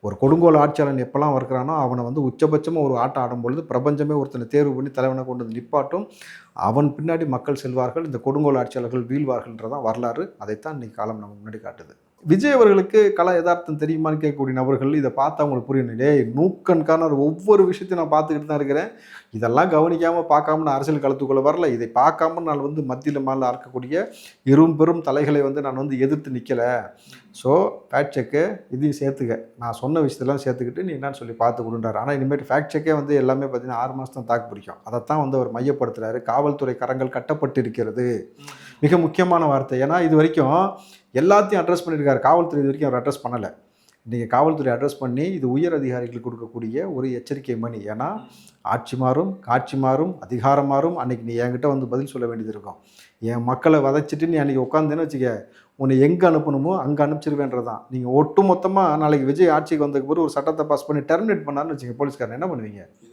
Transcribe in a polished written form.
ஒரு கொடுங்கோல் ஆட்சியாளன் எப்போல்லாம் இருக்கிறானோ அவனை வந்து உச்சபட்சமாக ஒரு ஆட்டம் ஆடும்பொழுது பிரபஞ்சமே ஒருத்தனை தேர்வு பண்ணி தலைவனை கொண்டு வந்து நிப்பாட்டும். அவன் பின்னாடி மக்கள் செல்வார்கள், இந்த கொடுங்கோல் ஆட்சியாளர்கள் வீழ்வார்கள்ன்றதான் வரலாறு. அதைத்தான் இன்னைக்கு காலம் நம்ம முன்னாடி காட்டுது. விஜய் அவர்களுக்கு கலா யதார்த்தம் தெரியுமான்னு கேட்கக்கூடிய நபர்கள் இதை பார்த்தா அவங்களுக்கு புரியும். டேய் நூக்கண்கான ஒவ்வொரு விஷயத்தையும் நான் பார்த்துக்கிட்டு தான் இருக்கிறேன். இதெல்லாம் கவனிக்காமல் பார்க்காம நான் அரசியல் களத்துக்குள்ளே வரல. இதை பார்க்காம நான் வந்து மத்தியில் மேலே இருக்கக்கூடிய பெரும் தலைகளை வந்து நான் வந்து எதிர்த்து நிற்கலை. ஸோ ஃபேக்ட் செக்கு இதையும் சேர்த்துக்க, நான் சொன்ன விஷயத்தெல்லாம் சேர்த்துக்கிட்டு நீ என்னன்னு சொல்லி பார்த்து கொடுன்றாரு. ஆனால் இனிமேட்டு ஃபேக்ட் செக்கே வந்து எல்லாமே பார்த்தீங்கன்னா 6 மாதம் தான் தாக்கு பிடிக்கும். அதைத்தான் வந்து அவர் மையப்படுத்துகிறாரு. காவல்துறை கரங்கள் கட்டப்பட்டு இருக்கிறது, மிக முக்கியமான வார்த்தை. ஏன்னா இது வரைக்கும் எல்லாத்தையும் அட்ரஸ் பண்ணியிருக்காரு. காவல்துறை இது வரைக்கும் அவர் அட்ரஸ் பண்ணலை. இன்றைக்கி காவல்துறை அட்ரஸ் பண்ணி இது உயர் அதிகாரிகளுக்கு கொடுக்கக்கூடிய ஒரு எச்சரிக்கை மணி. ஏன்னா ஆட்சி மாறும், காட்சி மாறும், அதிகாரம் மாறும். அன்றைக்கி நீ என்கிட்ட வந்து பதில் சொல்ல வேண்டியது இருக்கும். என் மக்களை வதைச்சிட்டு நீ அன்றைக்கி உட்காந்துன்னு வச்சுக்க, உன்னை எங்கே அனுப்பணுமோ அங்கே அனுப்பிச்சிருவேன்றதான். நீங்கள் ஒட்டு மொத்தமாக நாளைக்கு விஜய் ஆட்சிக்கு வந்ததுக்கு பிறகு ஒரு சட்டத்தை பாஸ் பண்ணி டெர்மினேட் பண்ணாருன்னு வச்சுக்க, போலீஸ்காரன் என்ன பண்ணுவீங்க?